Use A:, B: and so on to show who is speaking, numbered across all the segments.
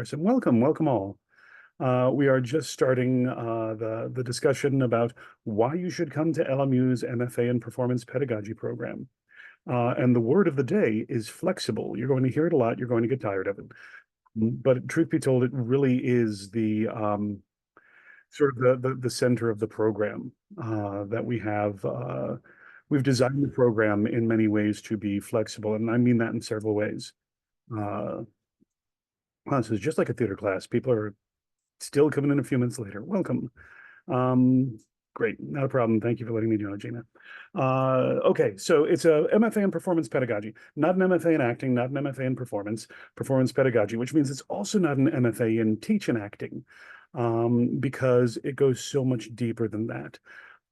A: comparison. Welcome all. We are just starting the discussion about why you should come to LMU's MFA in Performance Pedagogy program. And the word of the day is flexible. You're going to hear it a lot. You're going to get tired of it. But truth be told, it really is the sort of the center of the program that we have. We've designed the program in many ways to be flexible, and I mean that in several ways. Uh, this is just like a theater class. People are still coming in a few minutes later. Welcome. Um, Great, not a problem. Thank you for letting me join, Gina. Okay, so it's a MFA in Performance Pedagogy, not an MFA in Acting, not an MFA in Performance Pedagogy, which means it's also not an MFA in Teach and Acting, because it goes so much deeper than that.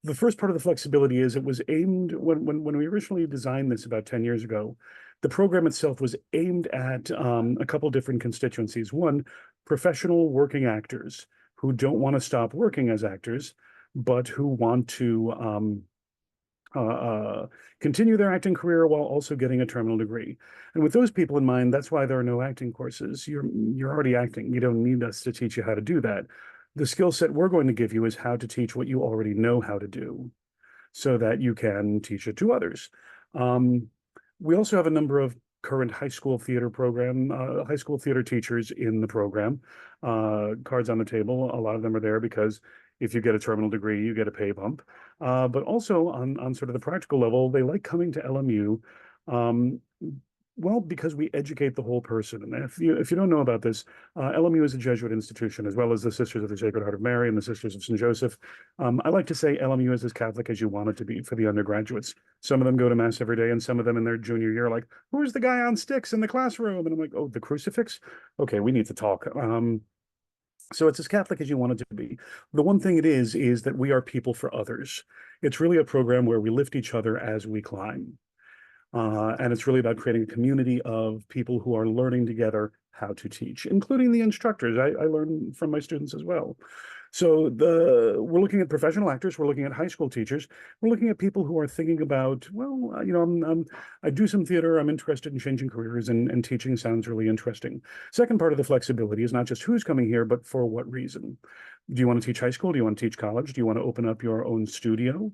A: The first part of the flexibility is it was aimed, when we originally designed this about 10 years ago, the program itself was aimed at a couple different constituencies. One, professional working actors who don't want to stop working as actors, but who want to continue their acting career while also getting a terminal degree. And with those people in mind, that's why there are no acting courses. You're already acting. You don't need us to teach you how to do that. The skill set we're going to give you is how to teach what you already know how to do so that you can teach it to others. We also have a number of current high school theater teachers in the program. Cards on the table, a lot of them are there because if you get a terminal degree, you get a pay bump. But also on sort of the practical level, they like coming to LMU. Well, because we educate the whole person. And if you don't know about this, LMU is a Jesuit institution, as well as the Sisters of the Sacred Heart of Mary and the Sisters of St. Joseph. I like to say LMU is as Catholic as you want it to be for the undergraduates. Some of them go to Mass every day, and some of them in their junior year are like, who's the guy on sticks in the classroom? And I'm like, oh, the crucifix? Okay, we need to talk. So it's as Catholic as you want it to be. The one thing it is that we are people for others. It's really a program where we lift each other as we climb. And it's really about creating a community of people who are learning together how to teach, including the instructors. I learn from my students as well. So we're looking at professional actors, we're looking at high school teachers, we're looking at people who are thinking about, well, I do some theater, I'm interested in changing careers, and teaching sounds really interesting. Second part of the flexibility is not just who's coming here, but for what reason. Do you want to teach high school? Do you want to teach college? Do you want to open up your own studio?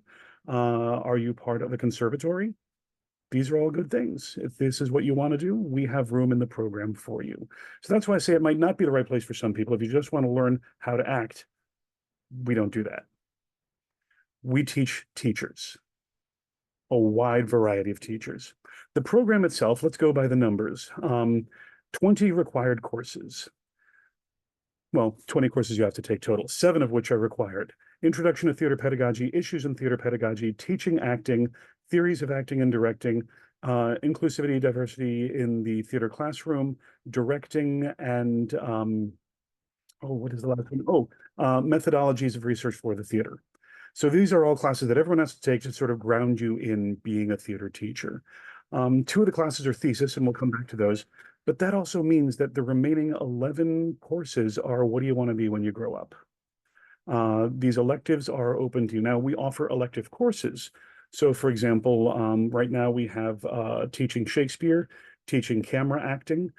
A: Are you part of a conservatory? These are all good things. If this is what you want to do, we have room in the program for you. So that's why I say it might not be the right place for some people. If you just want to learn how to act, we don't do that. We teach teachers, a wide variety of teachers. The program itself, let's go by the numbers. 20 required courses. Well, 20 courses you have to take total, 7 of which are required. Introduction to Theater Pedagogy, Issues in Theater Pedagogy, Teaching Acting, Theories of Acting and Directing, Inclusivity, Diversity in the Theater Classroom, Directing, and what is the last one? Methodologies of Research for the Theater. So these are all classes that everyone has to take to sort of ground you in being a theater teacher. 2 of the classes are thesis, and we'll come back to those. But that also means that the remaining 11 courses are what do you want to be when you grow up? These electives are open to you. Now, we offer elective courses. So, for example, right now we have teaching Shakespeare, teaching camera acting,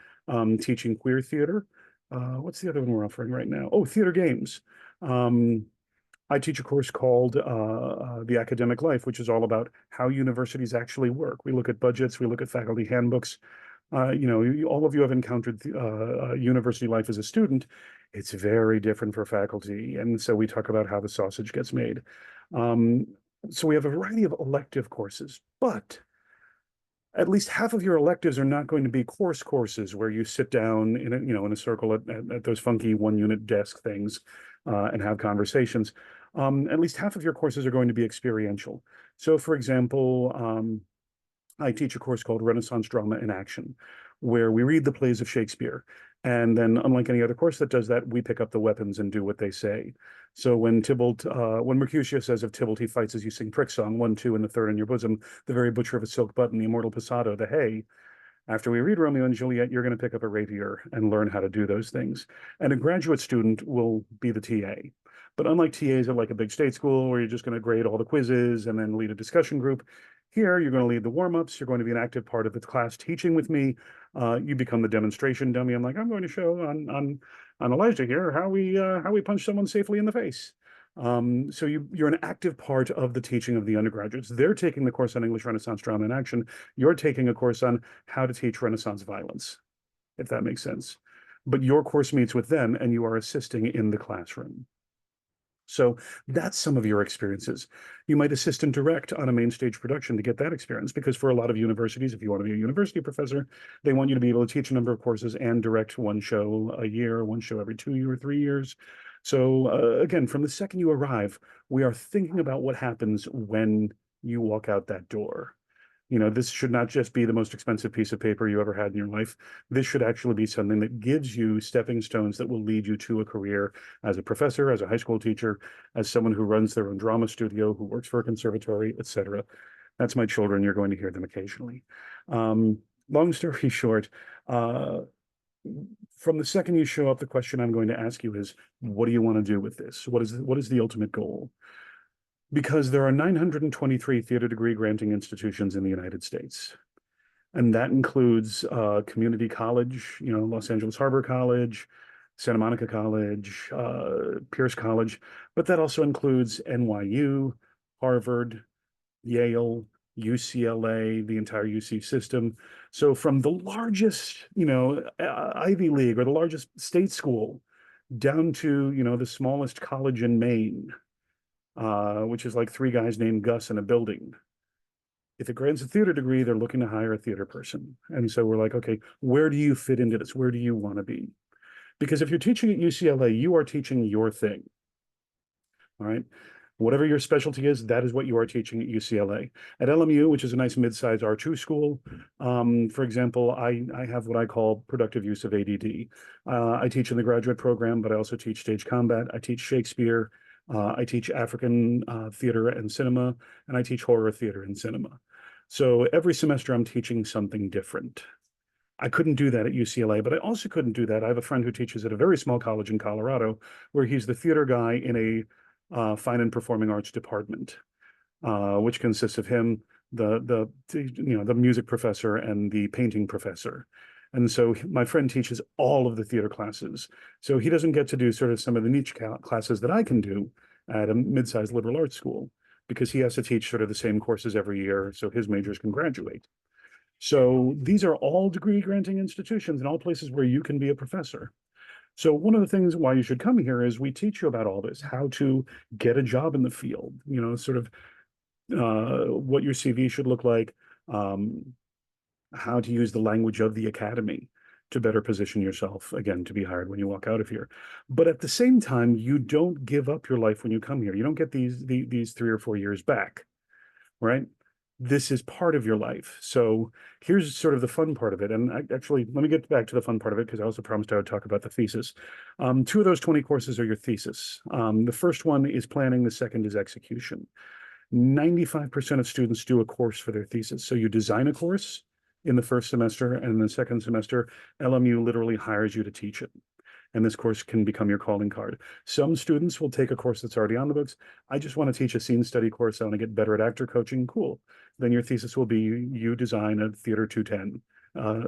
A: teaching queer theater. What's the other one we're offering right now? Oh, theater games. I teach a course called The Academic Life, which is all about how universities actually work. We look at budgets, we look at faculty handbooks. All of you have encountered university life as a student. It's very different for faculty. And so we talk about how the sausage gets made. So we have a variety of elective courses, but at least half of your electives are not going to be courses where you sit down in a circle at those funky 1-unit desk things and have conversations. At least half of your courses are going to be experiential. So, for example, I teach a course called Renaissance Drama in Action, where we read the plays of Shakespeare. And then, unlike any other course that does that, we pick up the weapons and do what they say. So when Mercutio says of Tybalt, he fights as you sing prick song, 1, 2, and the third in your bosom, the very butcher of a silk button, the immortal passado, the hay. After we read Romeo and Juliet, you're going to pick up a rapier and learn how to do those things. And a graduate student will be the TA. But unlike TAs at like a big state school where you're just going to grade all the quizzes and then lead a discussion group, Here, you're going to lead the warm-ups. You're going to be an active part of the class teaching with me. You become the demonstration dummy. I'm like, I'm going to show on Elijah here how we punch someone safely in the face. So you're an active part of the teaching of the undergraduates. They're taking the course on English Renaissance Drama and Action. You're taking a course on how to teach Renaissance violence, if that makes sense. But your course meets with them, and you are assisting in the classroom. So that's some of your experiences. You might assist and direct on a main stage production to get that experience, because for a lot of universities, if you want to be a university professor, they want you to be able to teach a number of courses and direct one show a year, one show every 2 or 3 years. So again, from the second you arrive, we are thinking about what happens when you walk out that door. This should not just be the most expensive piece of paper you ever had in your life. This should actually be something that gives you stepping stones that will lead you to a career as a professor, as a high school teacher, as someone who runs their own drama studio, who works for a conservatory, etc. That's my children. You're going to hear them occasionally. Long story short, from the second you show up, the question I'm going to ask you is, what do you want to do with this? What is the ultimate goal? Because there are 923 theater degree granting institutions in the United States. And that includes community college, Los Angeles Harbor College, Santa Monica College, Pierce College, but that also includes NYU, Harvard, Yale, UCLA, the entire UC system. So from the largest, Ivy League or the largest state school down to, the smallest college in Maine, which is like three guys named Gus in a building. If it grants a theater degree, they're looking to hire a theater person. And so we're like, okay, where do you fit into this? Where do you want to be? Because if you're teaching at UCLA, you are teaching your thing. All right. Whatever your specialty is, that is what you are teaching at UCLA. At LMU, which is a nice mid-sized R2 school, for example, I have what I call productive use of ADD. I teach in the graduate program, but I also teach stage combat. I teach Shakespeare. I teach African theater and cinema, and I teach horror theater and cinema. So every semester I'm teaching something different. I couldn't do that at UCLA, but I also couldn't do that. I have a friend who teaches at a very small college in Colorado, where he's the theater guy in a fine and performing arts department, which consists of him, the music professor and the painting professor. And so my friend teaches all of the theater classes. So he doesn't get to do sort of some of the niche classes that I can do at a mid-sized liberal arts school, because he has to teach sort of the same courses every year so his majors can graduate. So these are all degree granting institutions and all places where you can be a professor. So one of the things why you should come here is we teach you about all this, how to get a job in the field, sort of what your CV should look like, how to use the language of the academy to better position yourself, again, to be hired when you walk out of here. But at the same time, you don't give up your life when you come here. You don't get these 3 or 4 years back, right? This is part of your life. So here's sort of the fun part of it. And actually, let me get back to the fun part of it, because I also promised I would talk about the thesis. 2 of those 20 courses are your thesis. The first one is planning. The second is execution. 95% of students do a course for their thesis. So you design a course in the first semester, and in the second semester, LMU literally hires you to teach it. And this course can become your calling card. Some students will take a course that's already on the books. I just want to teach a scene study course. I want to get better at actor coaching. Cool. Then your thesis will be you design a Theater 210,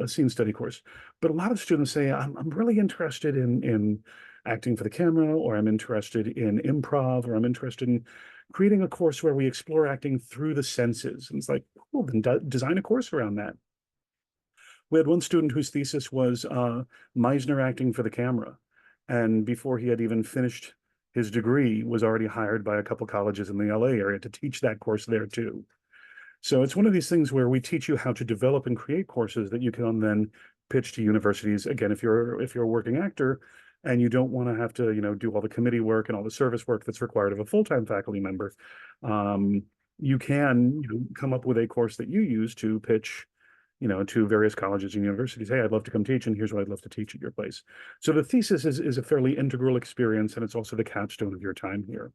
A: a scene study course. But a lot of students say, I'm really interested in acting for the camera, or I'm interested in improv, or I'm interested in creating a course where we explore acting through the senses. And it's like, cool, then design a course around that. We had one student whose thesis was Meisner acting for the camera. And before he had even finished his degree, was already hired by a couple colleges in the LA area to teach that course there too. So it's one of these things where we teach you how to develop and create courses that you can then pitch to universities. Again, if you're a working actor and you don't want to have to, do all the committee work and all the service work that's required of a full-time faculty member, you can come up with a course that you use to pitch to various colleges and universities. Hey, I'd love to come teach, and here's what I'd love to teach at your place. So the thesis is a fairly integral experience, and it's also the capstone of your time here.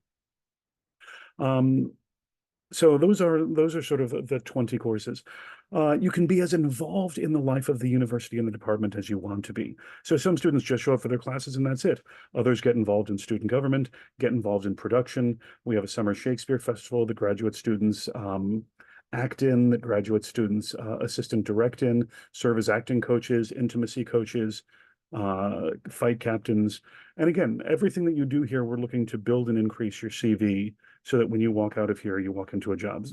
A: So those are sort of the 20 courses. You can be as involved in the life of the university and the department as you want to be. So some students just show up for their classes and that's it. Others get involved in student government, get involved in production. We have a summer Shakespeare festival. The graduate students act in, that graduate students assistant direct in, serve as acting coaches, intimacy coaches, fight captains. And again, everything that you do here, we're looking to build and increase your CV so that when you walk out of here, you walk into a job.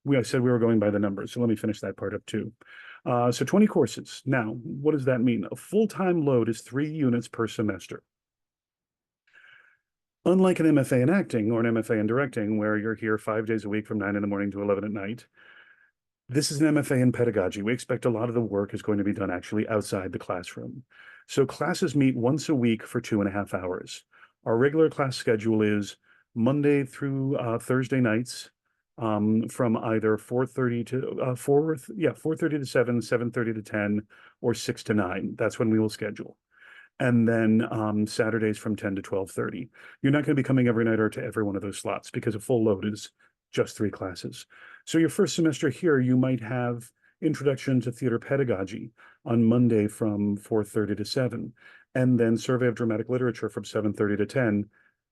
A: I said we were going by the numbers, so let me finish that part up too. So 20 courses. Now, what does that mean? A full-time load is 3 units per semester. Unlike an MFA in acting or an MFA in directing, where you're here 5 days a week from 9 in the morning to 11 at night, this is an MFA in pedagogy. We expect a lot of the work is going to be done actually outside the classroom. So classes meet once a week for 2.5 hours. Our regular class schedule is Monday through Thursday nights, from either 4:30 to 4:30 to 7, 7:30 to 10, or 6 to 9. That's when we will schedule. And then Saturdays from 10 to 12:30. You're not going to be coming every night or to every one of those slots because a full load is just 3 classes. So your first semester here, you might have Introduction to Theater Pedagogy on Monday from 4:30 to 7, and then Survey of Dramatic Literature from 7:30 to 10.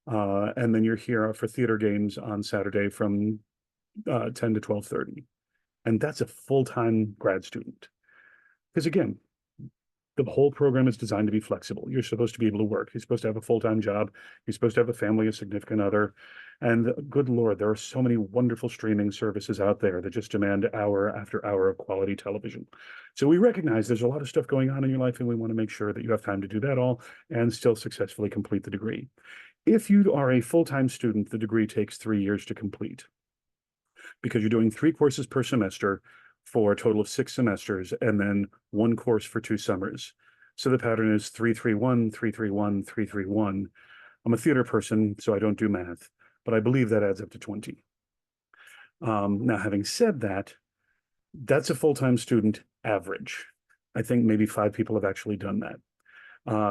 A: And then you're here for Theater Games on Saturday from 10 to 12:30. And that's a full-time grad student. Because again, the whole program is designed to be flexible. You're supposed to be able to work. You're supposed to have a full-time job. You're supposed to have a family, a significant other. And good Lord, there are so many wonderful streaming services out there that just demand hour after hour of quality television. So we recognize there's a lot of stuff going on in your life, and we want to make sure that you have time to do that all and still successfully complete the degree. If you are a full-time student, the degree takes 3 years to complete because you're doing 3 courses per semester for a total of 6 semesters, and then 1 course for 2 summers. So the pattern is 3-3-1, 3-3-1, 3-3-1. I'm a theater person, so I don't do math, but I believe that adds up to 20. Now, having said that, that's a full-time student average. I think maybe 5 people have actually done that.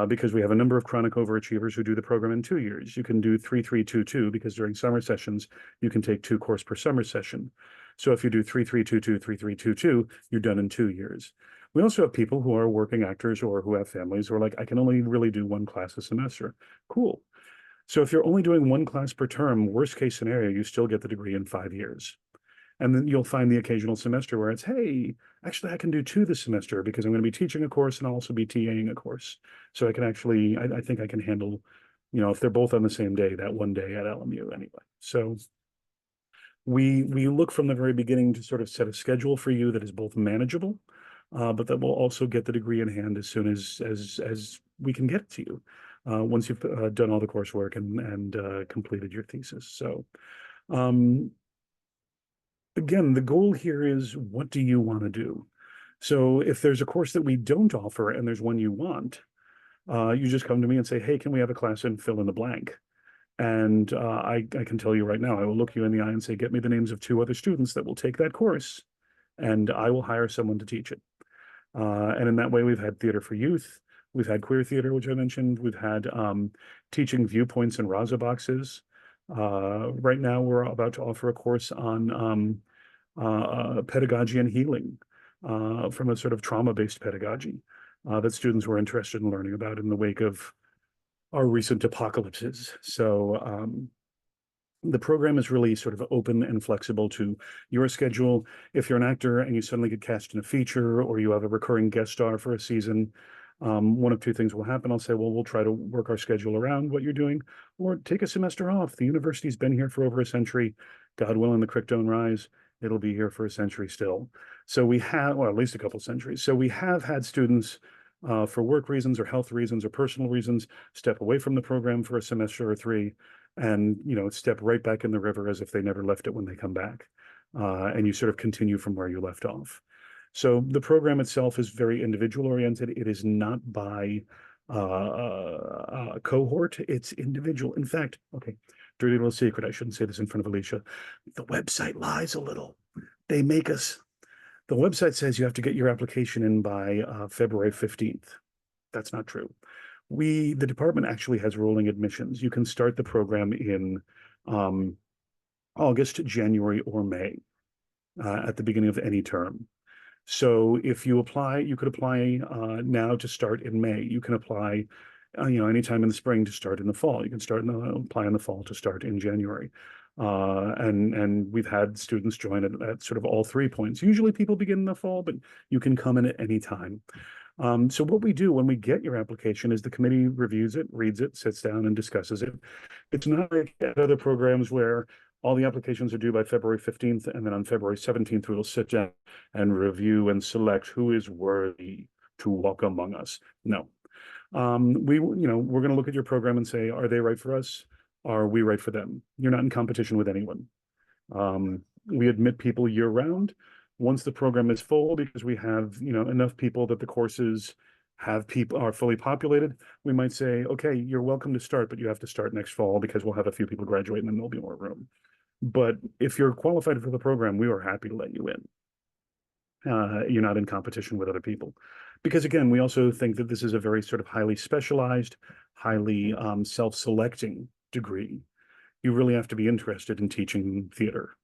A: Because we have a number of chronic overachievers who do the program in 2 years. You can do 3-3-2-2 because during summer sessions, you can take 2 courses per summer session. So if you do 3-3-2-2, 3-3-2-2, you're done in 2 years. We also have people who are working actors or who have families who are like, I can only really do 1 class a semester. Cool. So if you're only doing 1 class per term, worst case scenario, you still get the degree in 5 years. And then you'll find the occasional semester where it's, hey, actually, I can do 2 this semester because I'm going to be teaching a course and I'll also be TAing a course. So I can actually, I think I can handle, if they're both on the same day, that one day at LMU anyway. So we look from the very beginning to sort of set a schedule for you that is both manageable, but that will also get the degree in hand as soon as we can get it to you once you've done all the coursework and completed your thesis. So again, the goal here is, what do you want to do? So if there's a course that we don't offer and there's one you want, you just come to me and say, hey, can we have a class and fill in the blank? And I can tell you right now, I will look you in the eye and say, get me the names of 2 other students that will take that course, and I will hire someone to teach it. And in that way, we've had theater for youth. We've had queer theater, which I mentioned. We've had teaching viewpoints and Raza boxes. Right now, we're about to offer a course on pedagogy and healing from a sort of trauma-based pedagogy that students were interested in learning about in the wake of our recent apocalypses. So the program is really sort of open and flexible to your schedule. If you're an actor and you suddenly get cast in a feature, or you have a recurring guest star for a season, one of 2 things will happen. I'll say, well, we'll try to work our schedule around what you're doing, or take a semester off. The university's been here for over a century. God willing, the creek don't rise. It'll be here for a century still. So we have, or at least a couple centuries. So we have had students for work reasons or health reasons or personal reasons step away from the program for a semester or 3, and step right back in the river as if they never left it when they come back. And you sort of continue from where you left off. So the program itself is very individual oriented. It is not by cohort. It's individual. In fact, okay, dirty little secret. I shouldn't say this in front of Alicia. The website lies a little. They make us. The website says you have to get your application in by February 15th. That's not true. The department actually has rolling admissions. You can start the program in August, January, or May at the beginning of any term. So if you apply, you could apply now to start in May. You can apply, anytime in the spring to start in the fall. You can apply in the fall to start in January. And we've had students join at sort of all 3 points. Usually people begin in the fall, but you can come in at any time. So what we do when we get your application is the committee reviews it, reads it, sits down and discusses it. It's not like at other programs where all the applications are due by February 15th, and then on February 17th, we will sit down and review and select who is worthy to walk among us. No. We're going to look at your program and say, are they right for us? Are we right for them? You're not in competition with anyone. We admit people year round. Once the program is full, because we have, enough people that the courses have people are fully populated, we might say, okay, you're welcome to start, but you have to start next fall because we'll have a few people graduate and then there'll be more room. But if you're qualified for the program, we are happy to let you in. You're not in competition with other people. Because again, we also think that this is a very sort of highly specialized, highly self-selecting degree. You really have to be interested in teaching theater.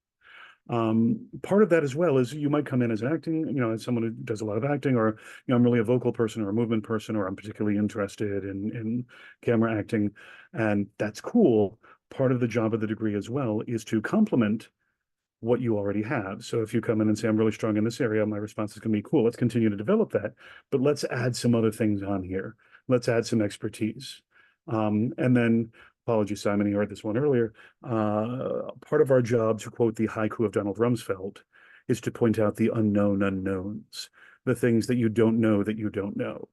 A: Part of that as well is you might come in as acting, as someone who does a lot of acting, or, I'm really a vocal person or a movement person, or I'm particularly interested in camera acting, and that's cool. Part of the job of the degree as well is to complement what you already have. So if you come in and say, I'm really strong in this area, my response is going to be, cool, let's continue to develop that, but let's add some other things on here. Let's add some expertise. And then, apologies, Simon, you heard this one earlier. Part of our job, to quote the haiku of Donald Rumsfeld, is to point out the unknown unknowns, the things that you don't know that you don't know.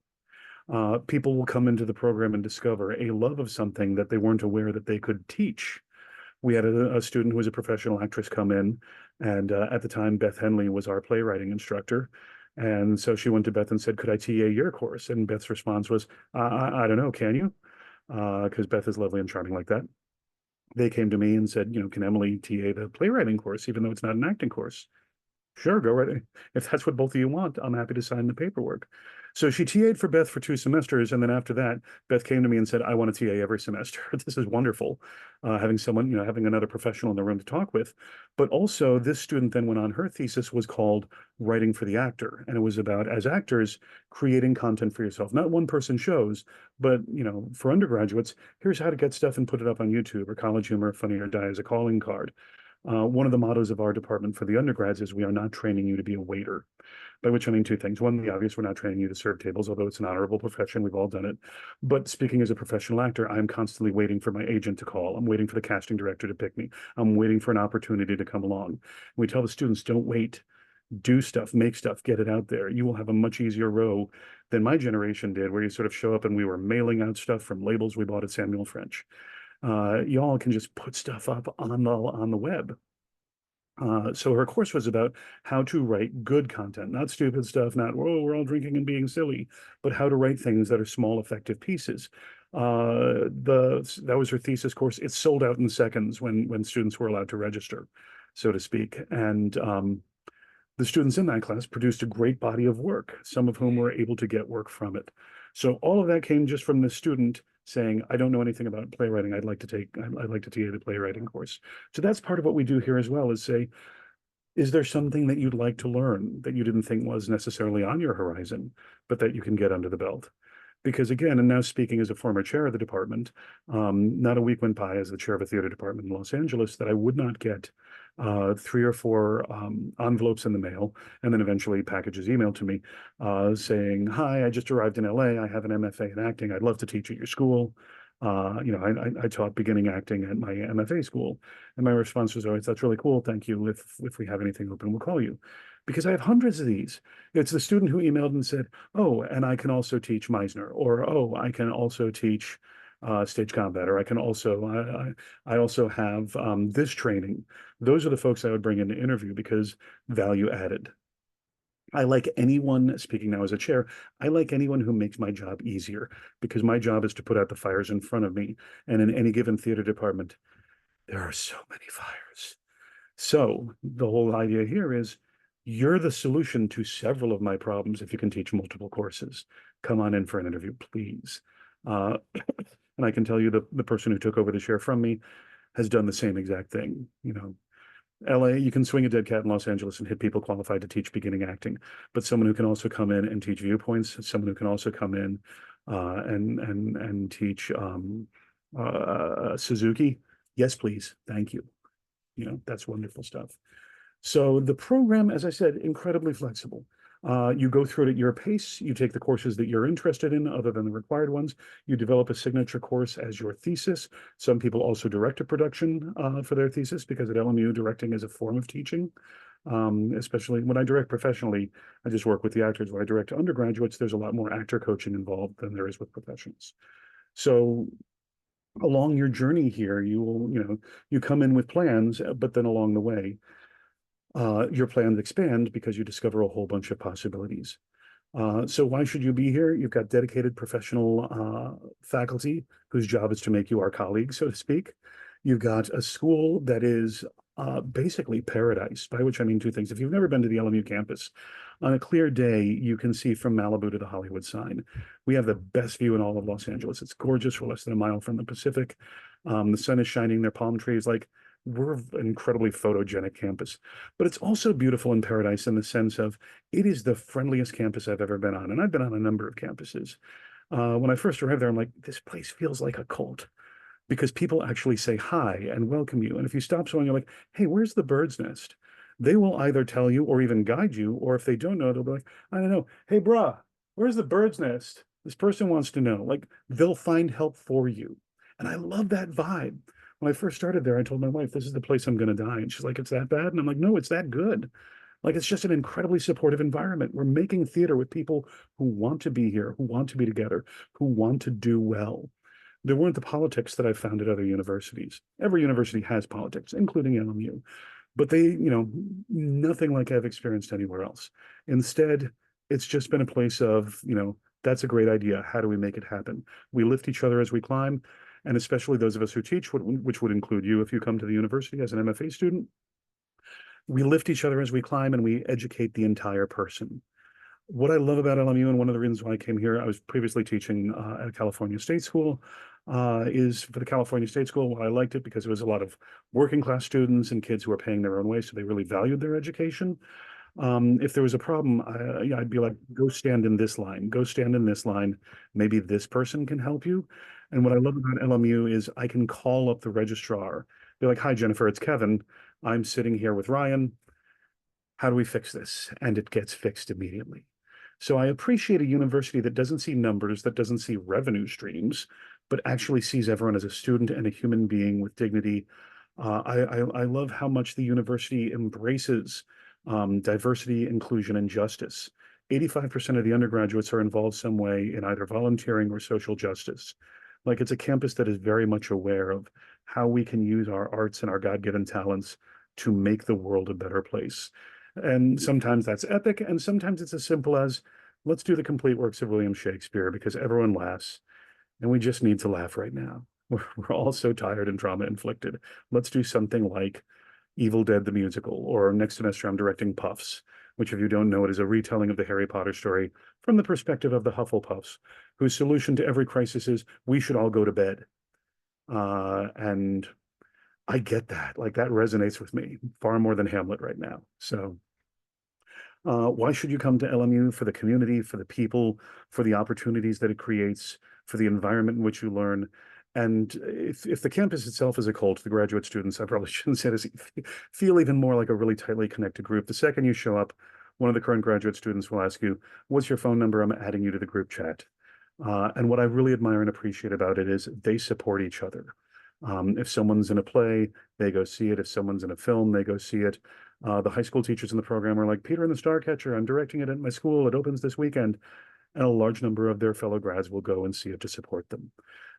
A: People will come into the program and discover a love of something that they weren't aware that they could teach. We had a student who was a professional actress come in, and at the time, Beth Henley was our playwriting instructor. And so she went to Beth and said, could I TA your course? And Beth's response was, I don't know, can you? Because Beth is lovely and charming like that. They came to me and said, can Emily TA the playwriting course, even though it's not an acting course? Sure, go right ahead. If that's what both of you want, I'm happy to sign the paperwork. So she TA'd for Beth for 2 semesters, and then after that, Beth came to me and said, I want to TA every semester. This is wonderful, having someone, having another professional in the room to talk with. But also, this student then went on, her thesis was called Writing for the Actor, and it was about, as actors, creating content for yourself. Not one-person shows, but, for undergraduates, here's how to get stuff and put it up on YouTube, or College Humor, Funny or Die as a calling card. One of the mottos of our department for the undergrads is we are not training you to be a waiter, by which I mean two things. One, the obvious, we're not training you to serve tables, although it's an honorable profession. We've all done it. But speaking as a professional actor, I'm constantly waiting for my agent to call. I'm waiting for the casting director to pick me. I'm waiting for an opportunity to come along. We tell the students, don't wait. Do stuff, make stuff, get it out there. You will have a much easier row than my generation did, where you sort of show up and we were mailing out stuff from labels we bought at Samuel French. Y'all can just put stuff up on the web. So her course was about how to write good content, not stupid stuff, not, oh, we're all drinking and being silly, but how to write things that are small, effective pieces. That was her thesis course. It sold out in seconds when students were allowed to register, so to speak. And the students in that class produced a great body of work, some of whom were able to get work from it. So all of that came just from the student saying, I don't know anything about playwriting. I'd like to TA the playwriting course. So that's part of what we do here as well, is say, is there something that you'd like to learn that you didn't think was necessarily on your horizon, but that you can get under the belt? Because again, and now speaking as a former chair of the department, not a week went by as the chair of a theater department in Los Angeles that I would not get 3 or 4 envelopes in the mail, and then eventually packages emailed to me saying, hi, I just arrived in LA. I have an MFA in acting. I'd love to teach at your school. I taught beginning acting at my MFA school. And my response was always, that's really cool. Thank you. If we have anything open, we'll call you. Because I have hundreds of these. It's the student who emailed and said, oh, and I can also teach Meisner, or, oh, I can also teach stage combat, or I also have this training. Those are the folks I would bring in to interview because value added. I like anyone, speaking now as a chair, I like anyone who makes my job easier because my job is to put out the fires in front of me. And in any given theater department, there are so many fires. So the whole idea here is you're the solution to several of my problems if you can teach multiple courses. Come on in for an interview, please. And I can tell you the person who took over the chair from me has done the same exact thing. LA, you can swing a dead cat in Los Angeles and hit people qualified to teach beginning acting, but someone who can also come in and teach viewpoints, someone who can also come in and teach Suzuki. Yes, please. Thank you. That's wonderful stuff. So the program, as I said, incredibly flexible. You go through it at your pace. You take the courses that you're interested in, other than the required ones. You develop a signature course as your thesis. Some people also direct a production for their thesis, because at LMU, directing is a form of teaching. Especially when I direct professionally, I just work with the actors. When I direct undergraduates, there's a lot more actor coaching involved than there is with professionals. So along your journey here, you come in with plans, but then along the way, your plans expand because you discover a whole bunch of possibilities. So why should you be here? You've got dedicated professional faculty whose job is to make you our colleagues, so to speak. You've got a school that is basically paradise, by which I mean two things. If you've never been to the LMU campus, on a clear day, you can see from Malibu to the Hollywood sign. We have the best view in all of Los Angeles. It's gorgeous. We're less than a mile from the Pacific. The sun is shining, there are palm trees. Like, we're an incredibly photogenic campus, but it's also beautiful in paradise in the sense of it is the friendliest campus I've ever been on. And I've been on a number of campuses. When I first arrived there, I'm like, this place feels like a cult, because people actually say hi and welcome you. And if you stop someone, you're like, hey, where's the bird's nest? They will either tell you or even guide you, or if they don't know, they'll be like, I don't know. Hey, brah, where's the bird's nest? This person wants to know. Like, they'll find help for you. And I love that vibe. When I first started there, I told my wife, this is the place I'm going to die. And she's like, it's that bad? And I'm like, no, it's that good. Like, it's just an incredibly supportive environment. We're making theater with people who want to be here, who want to be together, who want to do well. There weren't the politics that I found at other universities. Every university has politics, including LMU, but nothing like I've experienced anywhere else. Instead, it's just been a place of, that's a great idea. How do we make it happen? We lift each other as we climb. And especially those of us who teach, which would include you if you come to the university as an MFA student, we lift each other as we climb, and we educate the entire person. What I love about LMU, and one of the reasons why I came here, I was previously teaching at a California State School, is for the California State School. Well, I liked it because it was a lot of working class students and kids who were paying their own way, so they really valued their education. If there was a problem, I'd be like, go stand in this line, go stand in this line. Maybe this person can help you. And what I love about LMU is I can call up the registrar, be like, hi, Jennifer, it's Kevin. I'm sitting here with Ryan. How do we fix this? And it gets fixed immediately. So I appreciate a university that doesn't see numbers, that doesn't see revenue streams, but actually sees everyone as a student and a human being with dignity. I love how much the university embraces diversity, inclusion, and justice. 85% of the undergraduates are involved some way in either volunteering or social justice. Like, it's a campus that is very much aware of how we can use our arts and our God-given talents to make the world a better place. And sometimes that's epic, and sometimes it's as simple as, let's do the complete works of William Shakespeare because everyone laughs, and we just need to laugh right now. We're all so tired and trauma inflicted. Let's do something like Evil Dead the musical, or next semester I'm directing Puffs, which, if you don't know, it is a retelling of the Harry Potter story from the perspective of the Hufflepuffs, whose solution to every crisis is we should all go to bed. And I get that. Like, that resonates with me far more than Hamlet right now. So why should you come to LMU? For the community, for the people, for the opportunities that it creates, for the environment in which you learn. And if the campus itself is a cult, the graduate students, I probably shouldn't say this, feel even more like a really tightly connected group. The second you show up, one of the current graduate students will ask you, what's your phone number? I'm adding you to the group chat. And what I really admire and appreciate about it is they support each other. If someone's in a play, they go see it. If someone's in a film, they go see it. The high school teachers in the program are like, Peter and the Starcatcher, I'm directing it at my school. It opens this weekend. And a large number of their fellow grads will go and see it to support them.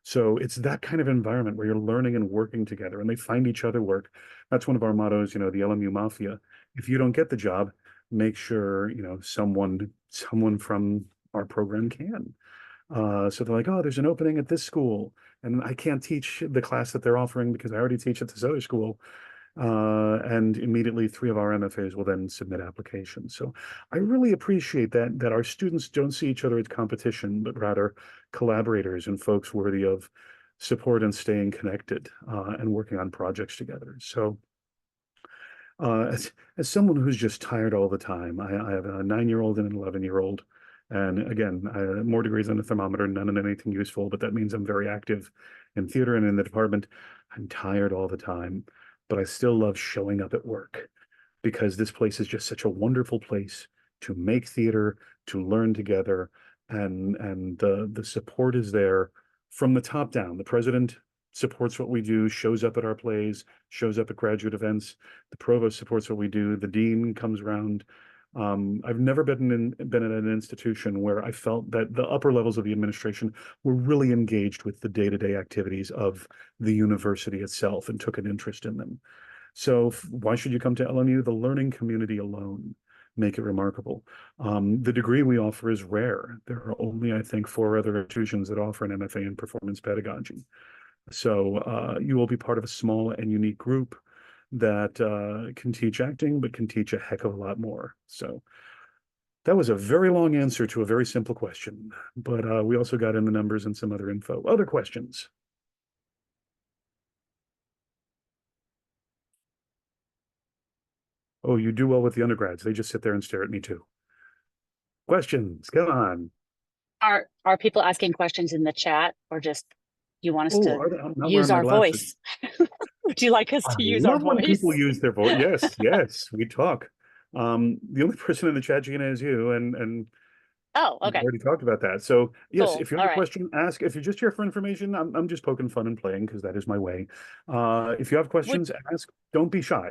A: So it's that kind of environment where you're learning and working together, and they find each other work. That's one of our mottos, the LMU Mafia. If you don't get the job, make sure, someone from our program can. So they're like, oh, there's an opening at this school, and I can't teach the class that they're offering because I already teach at this other school. And immediately 3 of our MFAs will then submit applications. So I really appreciate that our students don't see each other as competition, but rather collaborators and folks worthy of support and staying connected and working on projects together. So as someone who's just tired all the time, I have a 9-year-old and an 11-year-old. And again, more degrees on the thermometer, none in anything useful, but that means I'm very active in theater and in the department. I'm tired all the time, but I still love showing up at work because this place is just such a wonderful place to make theater, to learn together, and the support is there from the top down. The president supports what we do, shows up at our plays, shows up at graduate events. The provost supports what we do. The dean comes around. I've never been at an institution where I felt that the upper levels of the administration were really engaged with the day-to-day activities of the university itself and took an interest in them. So why should you come to LMU? The learning community alone make it remarkable. The degree we offer is rare. There are only, I think, 4 other institutions that offer an MFA in performance pedagogy. So you will be part of a small and unique group that can teach acting, but can teach a heck of a lot more. So that was a very long answer to a very simple question, but we also got in the numbers and some other info. Other questions? Oh, you do well with the undergrads. They just sit there and stare at me too. Questions, come on.
B: Are people asking questions in the chat, or just you want us
A: Oh,
B: to
A: I'm not
B: use
A: wearing my
B: our
A: glasses.
B: voice? Would you like us
A: I
B: to use our
A: love when people
B: voice?
A: use their voice. Yes, yes, we talk. The only person in the chat, Gina, is you, and
B: Oh,
A: we
B: okay,
A: already talked about that. So yes,
B: cool.
A: if you have
B: All
A: a
B: right.
A: question, ask. If you're just here for information, I'm just poking fun and playing because that is my way. If you have
B: Would
A: questions, ask. Don't be shy.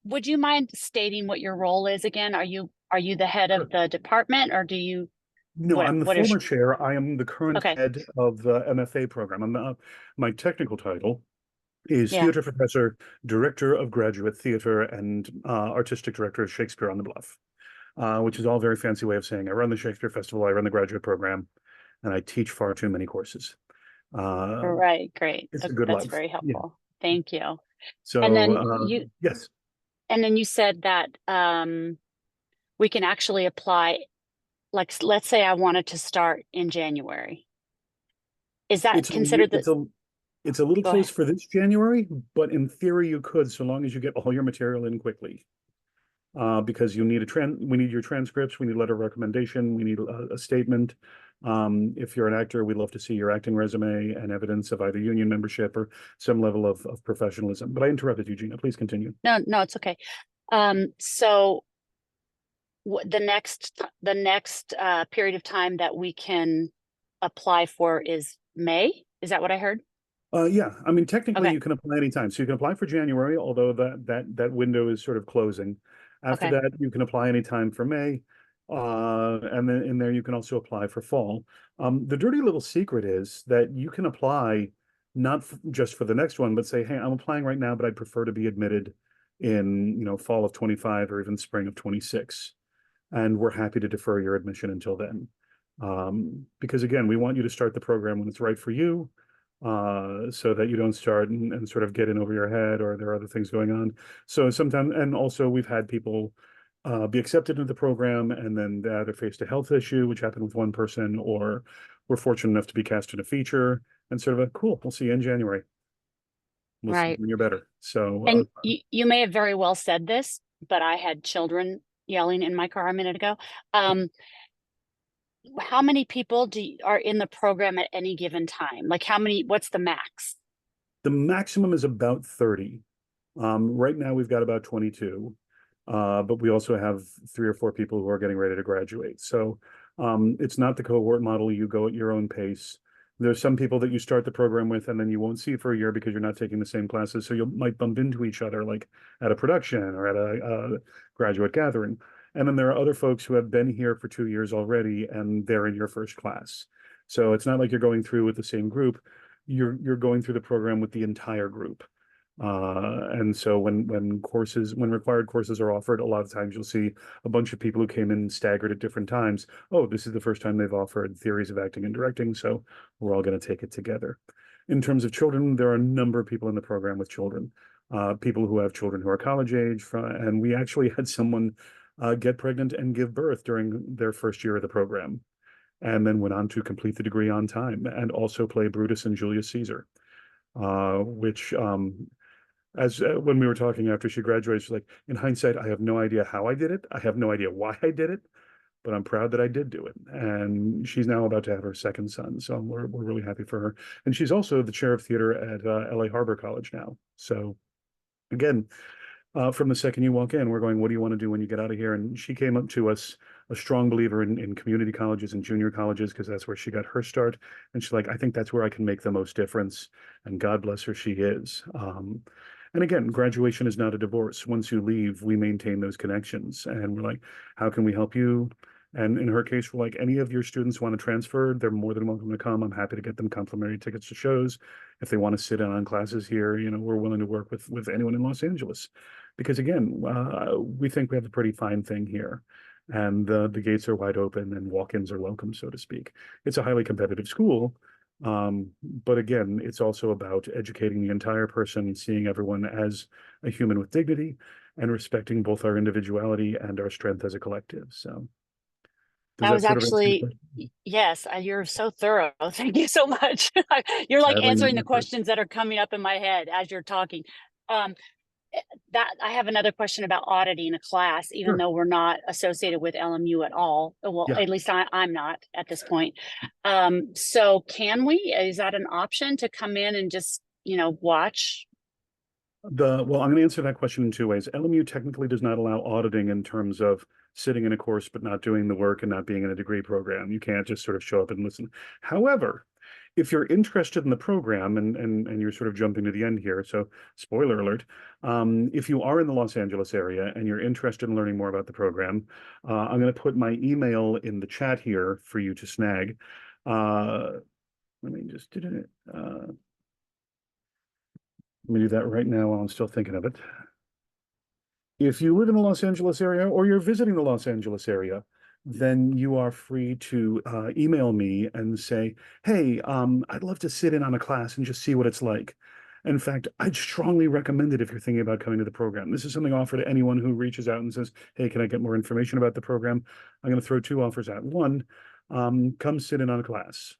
B: would you mind stating what your role is again? Are you the head of
A: Sure.
B: the department, or do you
A: No, I'm the
B: what is
A: former chair. I am the current
B: okay?
A: head of the MFA program. My technical title is
B: Yeah.
A: theater professor, director of graduate theater, and artistic director of Shakespeare on the Bluff, which is all a very fancy way of saying I run the Shakespeare Festival, I run the graduate program, and I teach far too many courses.
B: All
A: Uh,
B: right, great.
A: it's a good
B: That's
A: life.
B: very
A: Yeah.
B: helpful. Thank you. And
A: So
B: then you
A: yes,
B: and then you said that we can actually apply, like let's say I wanted to start in January. Is that
A: it's a
B: considered the
A: it's a little
B: go
A: close
B: ahead.
A: for this January, but in theory you could, so long as you get all your material in quickly. Because you need we need your transcripts, we need a letter of recommendation, we need a statement. If you're an actor, we'd love to see your acting resume and evidence of either union membership or some level of professionalism. But I interrupted you, Gina. Please continue.
B: No, no, it's okay. So the next period of time that we can apply for is May. Is that what I heard?
A: Yeah, I mean, technically
B: Okay.
A: you can apply anytime. So you can apply for January, although that window is sort of closing. After
B: Okay.
A: that, you can apply anytime for May. And then in there you can also apply for fall. The dirty little secret is that you can apply not just for the next one, but say, hey, I'm applying right now, but I'd prefer to be admitted in, fall of 25 or even spring of 26. And we're happy to defer your admission until then. Because again, we want you to start the program when it's right for you, so that you don't start and sort of get in over your head or there are other things going on. So sometimes, and also we've had people be accepted into the program and then they either faced a health issue, which happened with one person, or were fortunate enough to be cast in a feature and sort of a cool, we'll see you in January. We'll see you
B: Right.
A: when you're better. So
B: And you may have very well said this, but I had children yelling in my car a minute ago. Um, how many people are in the program at any given time? Like what's the max?
A: the maximum is about 30. Right now we've got about 22, but we also have 3 or 4 people who are getting ready to graduate. So it's not the cohort model. You go at your own pace. There's some people that you start the program with and then you won't see for a year because you're not taking the same classes. So you might bump into each other like at a production or at a graduate gathering. And then there are other folks who have been here for 2 years already and they're in your first class. So it's not like you're going through with the same group. You're going through the program with the entire group. And so when required courses are offered, a lot of times you'll see a bunch of people who came in staggered at different times. Oh, this is the first time they've offered theories of acting and directing, so we're all going to take it together. In terms of children, there are a number of people in the program with children, people who have children who are college age, and we actually had someone get pregnant and give birth during their first year of the program, and then went on to complete the degree on time and also play Brutus and Julius Caesar, which as when we were talking after she graduated, she's like, in hindsight, I have no idea how I did it. I have no idea why I did it, but I'm proud that I did do it. And she's now about to have her second son. So we're really happy for her. And she's also the chair of theater at LA Harbor College now. So Again, from the second you walk in, we're going, what do you want to do when you get out of here? And she came up to us, a strong believer in community colleges and junior colleges, because that's where she got her start. And she's like, I think that's where I can make the most difference. And God bless her, she is. And again, graduation is not a divorce. Once you leave, we maintain those connections. And we're like, how can we help you? And in her case, we're like, any of your students want to transfer, they're more than welcome to come. I'm happy to get them complimentary tickets to shows. If they want to sit in on classes here, we're willing to work with anyone in Los Angeles. Because again, we think we have a pretty fine thing here. And the gates are wide open and walk-ins are welcome, so to speak. It's a highly competitive school. But again, it's also about educating the entire person, seeing everyone as a human with dignity, and respecting both our individuality and our strength as a collective. So does
B: I
A: that
B: was
A: sort of answer your
B: actually,
A: question?
B: yes, you're so thorough. Thank you so much. You're like
A: Sadly, not
B: answering the
A: my first.
B: questions that are coming up in my head as you're talking. Um, that I have another question about auditing a class, even
A: Sure.
B: though we're not associated with LMU at all. Well,
A: Yeah.
B: at least I'm not at this point. So can we? Is that an option to come in and just, watch?
A: Well, I'm going to answer that question in two ways. LMU technically does not allow auditing in terms of sitting in a course but not doing the work and not being in a degree program. You can't just sort of show up and listen. However, if you're interested in the program and you're sort of jumping to the end here, so spoiler alert, if you are in the Los Angeles area and you're interested in learning more about the program, I'm going to put my email in the chat here for you to snag. Let me just do it. Let me do that right now while I'm still thinking of it. If you live in the Los Angeles area or you're visiting the Los Angeles area, then you are free to email me and say, hey, I'd love to sit in on a class and just see what it's like. In fact, I'd strongly recommend it if you're thinking about coming to the program. This is something offered to anyone who reaches out and says, hey, can I get more information about the program? I'm going to throw two offers out. One, come sit in on a class.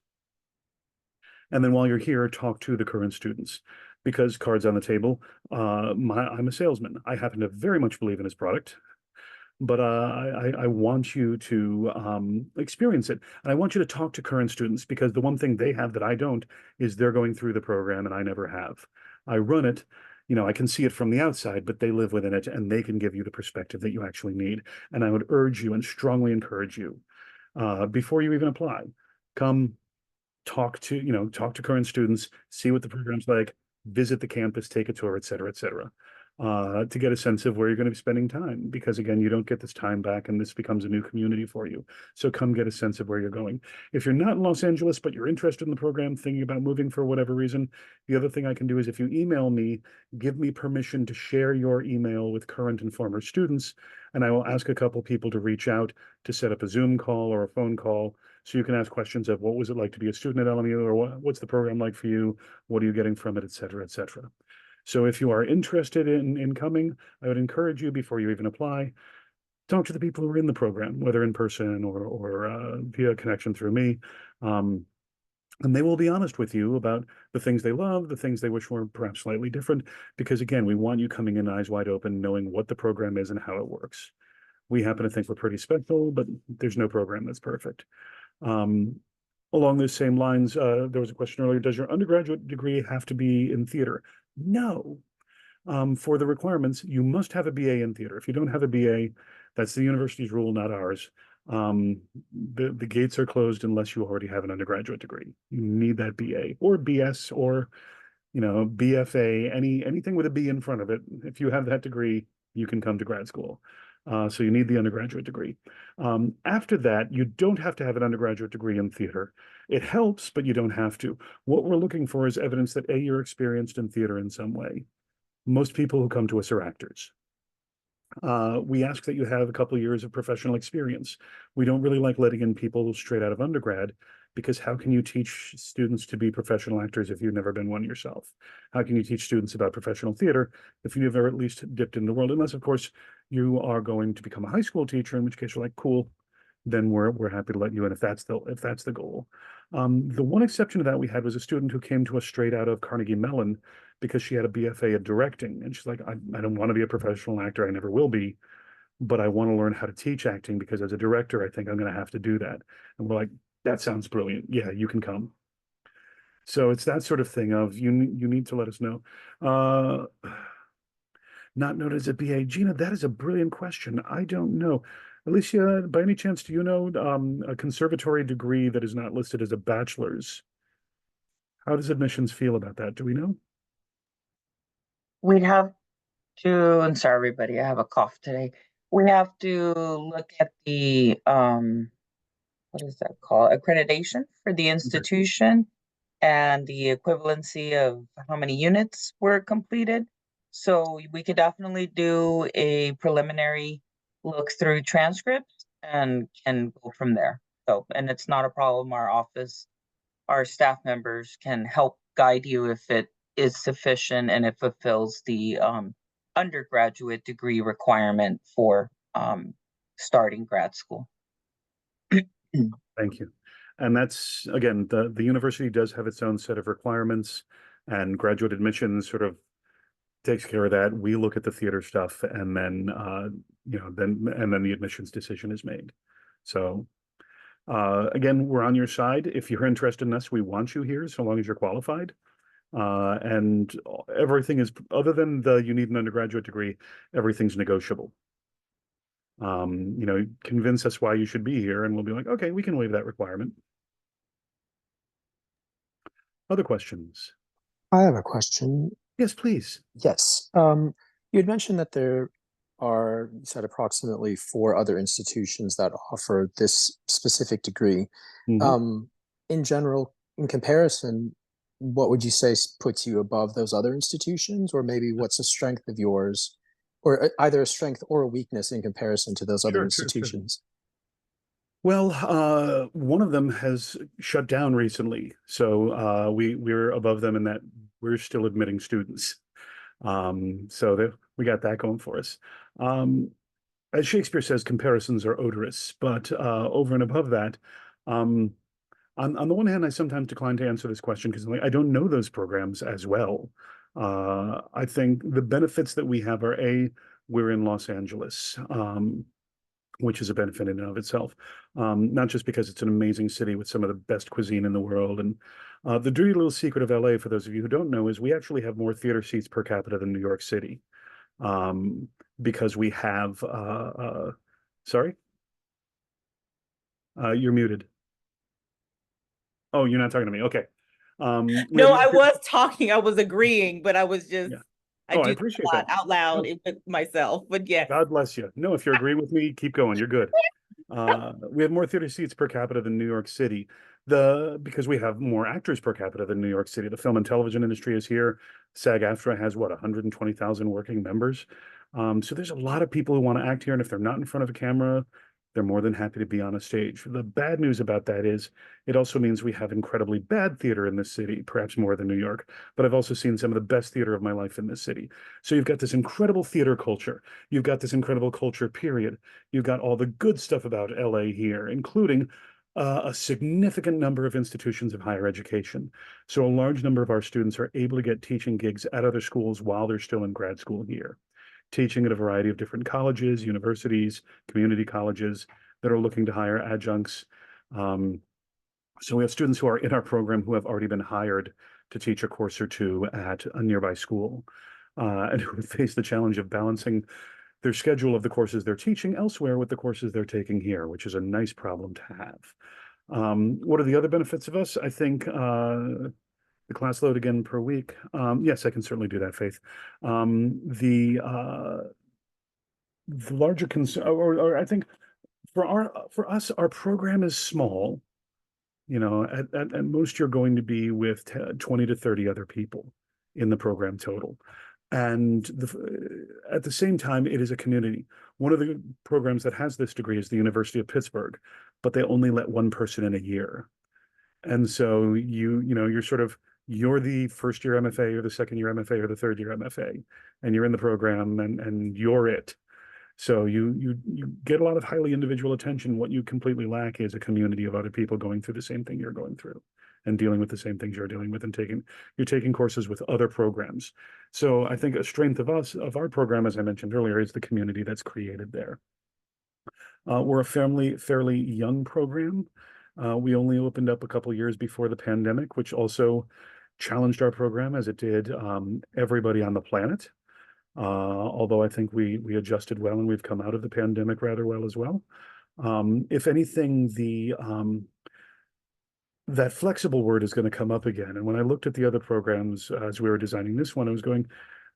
A: And then while you're here, talk to the current students because cards on the table. I'm a salesman. I happen to very much believe in his product, but I want you to experience it. And I want you to talk to current students because the one thing they have that I don't is they're going through the program and I never have. I run it. I can see it from the outside, but they live within it and they can give you the perspective that you actually need. And I would urge you and strongly encourage you before you even apply, come talk to current students, see what the program's like, visit the campus, take a tour, et cetera, to get a sense of where you're going to be spending time. Because again, you don't get this time back and this becomes a new community for you. So come get a sense of where you're going. If you're not in Los Angeles, but you're interested in the program, thinking about moving for whatever reason, the other thing I can do is if you email me, give me permission to share your email with current and former students, and I will ask a couple people to reach out to set up a Zoom call or a phone call so you can ask questions of what was it like to be a student at LMU, or what's the program like for you? What are you getting from it, et cetera, et cetera. So if you are interested in coming, I would encourage you before you even apply, talk to the people who are in the program, whether in person or via connection through me. Um, and they will be honest with you about the things they love, the things they wish were perhaps slightly different, because again, we want you coming in eyes wide open, knowing what the program is and how it works. We happen to think we're pretty special, but there's no program that's perfect. Um, Along those same lines, there was a question earlier, does your undergraduate degree have to be in theater? No. For the requirements, you must have a BA in theater. If you don't have a BA, that's the university's rule, not ours. Um, the gates are closed unless you already have an undergraduate degree. You need that BA or BS or BFA, anything with a B in front of it. If you have that degree, you can come to grad school. So you need the undergraduate degree. After that, you don't have to have an undergraduate degree in theater. It helps, but you don't have to. What we're looking for is evidence that A, you're experienced in theater in some way. Most people who come to us are actors. We ask that you have a couple of years of professional experience. We don't really like letting in people straight out of undergrad because how can you teach students to be professional actors if you've never been one yourself? How can you teach students about professional theater if you've never at least dipped in the world? Unless, of course, you are going to become a high school teacher, in which case you're like, cool, then we're happy to let you in if that's the goal. The one exception to that we had was a student who came to us straight out of Carnegie Mellon because she had a BFA in directing, and she's like, I don't want to be a professional actor, I never will be, but I want to learn how to teach acting because as a director, I think I'm going to have to do that. And we're like, that sounds brilliant. Yeah, you can come. So it's that sort of thing of you need to let us know. not known as a BA. Gina, that is a brilliant question. I don't know. Alicia, by any chance, do you know a conservatory degree that is not listed as a bachelor's? How does admissions feel about that? Do we know?
C: We'd have to, and sorry, everybody, I have a cough today. We have to look at the, what is that called? Accreditation for the
A: Okay.
C: institution and the equivalency of how many units were completed. So we could definitely do a preliminary look through transcripts and can go from there. So, and it's not a problem. Our staff members can help guide you if it is sufficient and it fulfills the undergraduate degree requirement for starting grad school.
A: Thank you. And that's, again, the university does have its own set of requirements, and graduate admissions sort of takes care of that. We look at the theater stuff, and then then the admissions decision is made. So again, we're on your side. If you're interested in us, we want you here so long as you're qualified. And everything is, other than you need an undergraduate degree, everything's negotiable. Convince us why you should be here, and we'll be like, okay, we can waive that requirement. Other questions?
D: I have a question.
A: Yes, please.
D: Yes. You had mentioned that there are, you said, approximately 4 other institutions that offer this specific degree.
A: Mhm.
D: In general, in comparison, what would you say puts you above those other institutions, or maybe what's a strength of yours, or either a strength or a weakness in comparison to those other
A: Sure, sure, sure.
D: institutions?
A: Well, one of them has shut down recently, so we're above them in that we're still admitting students. So that we got that going for us. As Shakespeare says, comparisons are odorous, but over and above that, um, on the one hand, I sometimes decline to answer this question because I don't know those programs as well. I think the benefits that we have are we're in Los Angeles, which is a benefit in and of itself. Not just because it's an amazing city with some of the best cuisine in the world. And the dirty little secret of LA, for those of you who don't know, is we actually have more theater seats per capita than New York City. Because we have, sorry? You're muted. Oh, you're not talking to me. Okay. We have
E: No,
A: more,
E: I was talking, I was agreeing, but
A: yeah.
E: I
A: Oh, I
E: do
A: appreciate
E: that
A: that.
E: out loud
A: Oh,
E: with myself, but yes.
A: God bless you. No, if you agree with me, keep going. You're good. We have more theater seats per capita than New York City. Because we have more actors per capita than New York City. The film and television industry is here. SAG-AFTRA has what, 120,000 working members. So there's a lot of people who want to act here, and if they're not in front of a camera, they're more than happy to be on a stage. The bad news about that is it also means we have incredibly bad theater in this city, perhaps more than New York, but I've also seen some of the best theater of my life in this city. So you've got this incredible theater culture. You've got this incredible culture, period. You've got all the good stuff about LA here, including a significant number of institutions of higher education. So a large number of our students are able to get teaching gigs at other schools while they're still in grad school here, teaching at a variety of different colleges, universities, community colleges that are looking to hire adjuncts. So we have students who are in our program who have already been hired to teach a course or two at a nearby school, and who face the challenge of balancing their schedule of the courses they're teaching elsewhere with the courses they're taking here, which is a nice problem to have. What are the other benefits of us? I think the class load again per week. Yes, I can certainly do that, Faith. The larger concern, or I think for us, our program is small. At most you're going to be with 20 to 30 other people in the program total. And at the same time, it is a community. One of the programs that has this degree is the University of Pittsburgh, but they only let one person in a year. And so you're the first year MFA or the second year MFA or the third year MFA, and you're in the program and you're it. So you get a lot of highly individual attention. What you completely lack is a community of other people going through the same thing you're going through and dealing with the same things you're dealing with, and you're taking courses with other programs. So I think a strength of our program, as I mentioned earlier, is the community that's created there. We're a fairly young program. We only opened up a couple years before the pandemic, which also challenged our program as it did everybody on the planet. although I think we adjusted well and we've come out of the pandemic rather well as well. If anything, that flexible word is going to come up again. And when I looked at the other programs as we were designing this one, I was going,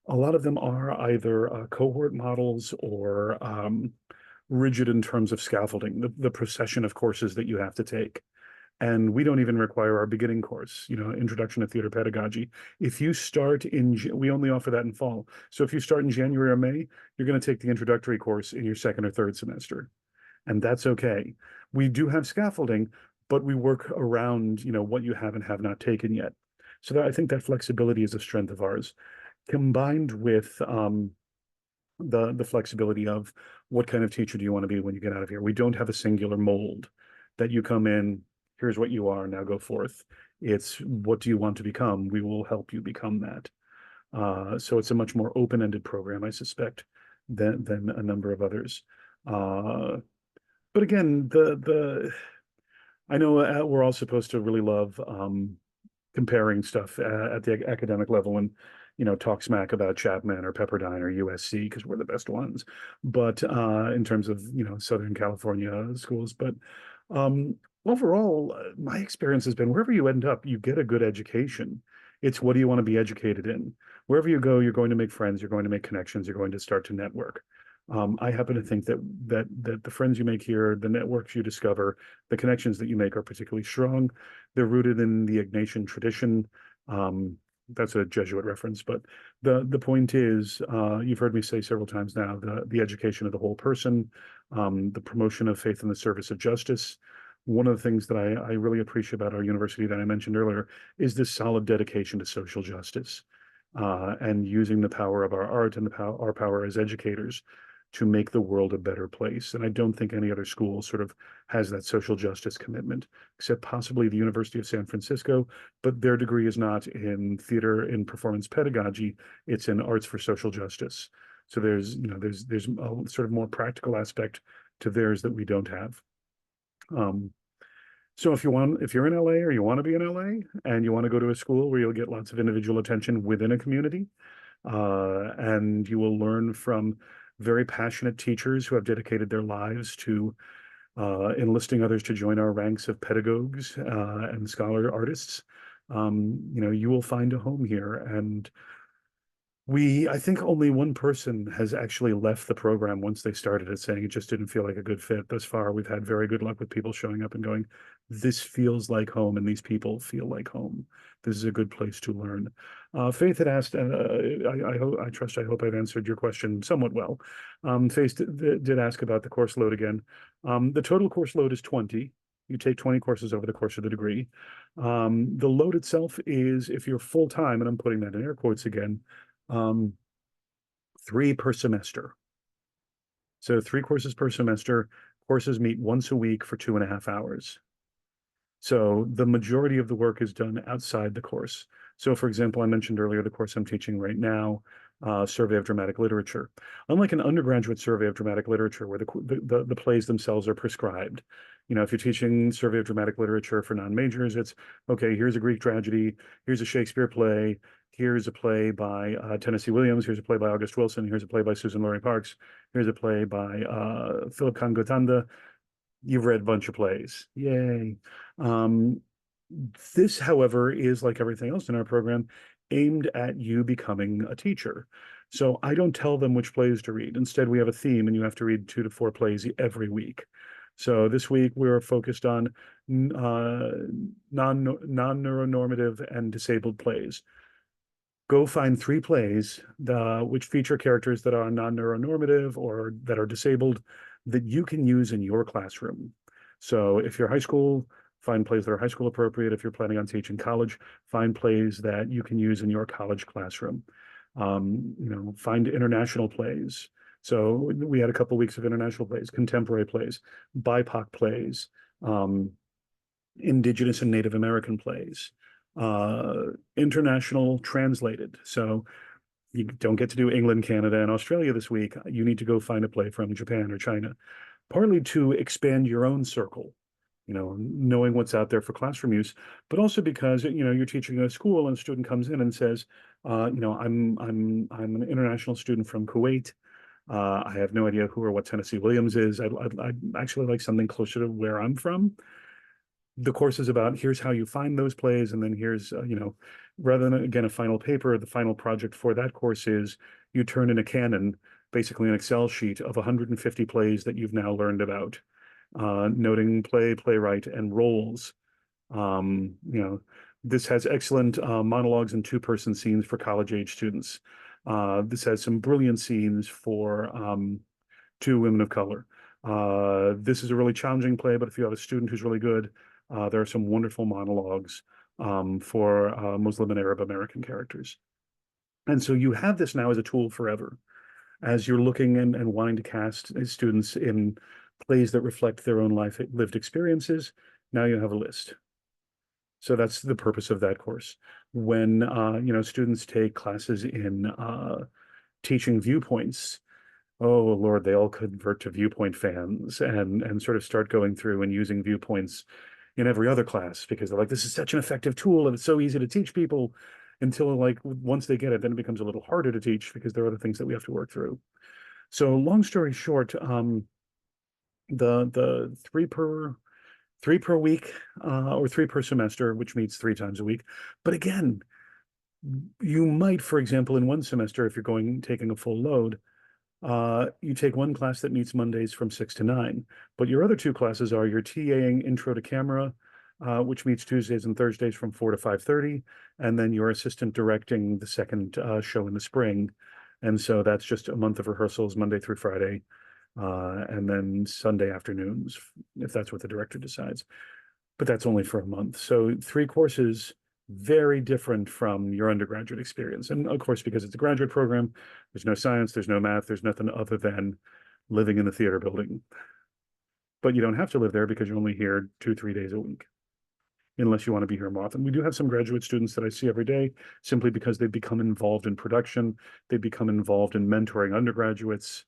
A: a lot of them are either cohort models or rigid in terms of scaffolding, the procession of courses that you have to take. And we don't even require our beginning course, Introduction to Theater Pedagogy. If you start we only offer that in fall. So if you start in January or May, you're going to take the introductory course in your second or third semester. And that's okay. We do have scaffolding, but we work around, what you have and have not taken yet. So I think that flexibility is a strength of ours, combined with the flexibility of what kind of teacher do you want to be when you get out of here. We don't have a singular mold that you come in, here's what you are, now go forth. It's what do you want to become? We will help you become that. So it's a much more open-ended program, I suspect, than a number of others. But again, I know we're all supposed to really love comparing stuff at the academic level and talk smack about Chapman or Pepperdine or USC because we're the best ones. But in terms of Southern California schools, but overall, my experience has been wherever you end up, you get a good education. It's what do you want to be educated in? Wherever you go, you're going to make friends, you're going to make connections, you're going to start to network. I happen to think that the friends you make here, the networks you discover, the connections that you make are particularly strong. They're rooted in the Ignatian tradition. That's a Jesuit reference, but the point is, you've heard me say several times now, the education of the whole person, the promotion of faith in the service of justice. One of the things that I really appreciate about our university that I mentioned earlier is this solid dedication to social justice, and using the power of our art and our power as educators to make the world a better place. And I don't think any other school sort of has that social justice commitment, except possibly the University of San Francisco, but their degree is not in theater, in performance pedagogy, it's in arts for social justice. So there's a sort of more practical aspect to theirs that we don't have. So if you're in LA or you want to be in LA and you want to go to a school where you'll get lots of individual attention within a community, and you will learn from very passionate teachers who have dedicated their lives to enlisting others to join our ranks of pedagogues and scholar artists. You will find a home here. And I think only one person has actually left the program once they started it, saying it just didn't feel like a good fit. Thus far, we've had very good luck with people showing up and going, this feels like home and these people feel like home. This is a good place to learn. Faith had asked, and I hope I've answered your question somewhat well. Faith did ask about the course load again. The total course load is 20. You take 20 courses over the course of the degree. The load itself is, if you're full-time, and I'm putting that in air quotes again, 3 per semester. So 3 courses per semester. Courses meet once a week for 2.5 hours. So the majority of the work is done outside the course. So for example, I mentioned earlier the course I'm teaching right now, Survey of Dramatic Literature. Unlike an undergraduate survey of dramatic literature where the plays themselves are prescribed, if you're teaching Survey of Dramatic Literature for non-majors, it's, okay, here's a Greek tragedy, here's a Shakespeare play, here's a play by Tennessee Williams, here's a play by August Wilson, here's a play by Susan Laurie Parks, here's a play by Philip Kangotanda. You've read a bunch of plays. Yay. This, however, is like everything else in our program, aimed at you becoming a teacher. So I don't tell them which plays to read. Instead, we have a theme and you have to read 2 to 4 plays every week. So this week we're focused on non-neuronormative and disabled plays. Go find 3 plays which feature characters that are non-neuronormative or that are disabled that you can use in your classroom. So if you're high school, find plays that are high school appropriate. If you're planning on teaching college, find plays that you can use in your college classroom. Find international plays. So we had a couple of weeks of international plays, contemporary plays, BIPOC plays, Indigenous and Native American plays, international translated. So you don't get to do England, Canada, and Australia this week. You need to go find a play from Japan or China, partly to expand your own circle. knowing what's out there for classroom use, but also because, you're teaching a school and a student comes in and says, I'm an international student from Kuwait. I have no idea who or what Tennessee Williams is. I'd actually like something closer to where I'm from. The course is about here's how you find those plays, and then here's, rather than, again, a final paper, the final project for that course is you turn in a canon, basically an Excel sheet of 150 plays that you've now learned about, noting play, playwright, and roles. This has excellent monologues and two-person scenes for college-age students. This has some brilliant scenes for two women of color. This is a really challenging play, but if you have a student who's really good, there are some wonderful monologues for Muslim and Arab American characters. And so you have this now as a tool forever. As you're looking and wanting to cast students in plays that reflect their own lived experiences, now you have a list. So that's the purpose of that course. When students take classes in teaching viewpoints, oh Lord, they all convert to viewpoint fans and sort of start going through and using viewpoints in every other class because they're like, this is such an effective tool and it's so easy to teach people, until like once they get it, then it becomes a little harder to teach because there are other things that we have to work through. So long story short, the three per week or three per semester, which meets 3 times a week. But again, you might, for example, in one semester, if you're taking a full load, you take one class that meets Mondays from 6 to 9, but your other 2 classes are your TAing Intro to Camera, which meets Tuesdays and Thursdays from 4 to 5:30, and then your assistant directing the second show in the spring. And so that's just a month of rehearsals, Monday through Friday, and then Sunday afternoons, if that's what the director decides. But that's only for a month. So 3 courses, very different from your undergraduate experience. And of course, because it's a graduate program, there's no science, there's no math, there's nothing other than living in the theater building. But you don't have to live there because you're only here 2-3 days a week, unless you want to be here more often. We do have some graduate students that I see every day simply because they've become involved in production. They've become involved in mentoring undergraduates.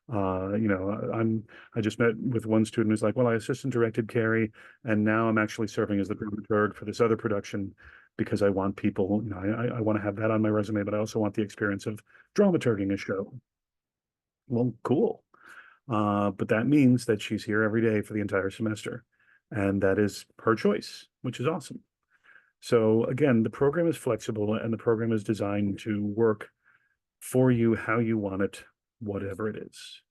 A: I just met with one student who's like, well, I assistant directed Carrie, and now I'm actually serving as the dramaturg for this other production because I want people, I want to have that on my resume, but I also want the experience of dramaturging a show. Well, cool. But that means that she's here every day for the entire semester, and that is her choice, which is awesome. So again, the program is flexible and the program is designed to work for you how you want it, whatever it is.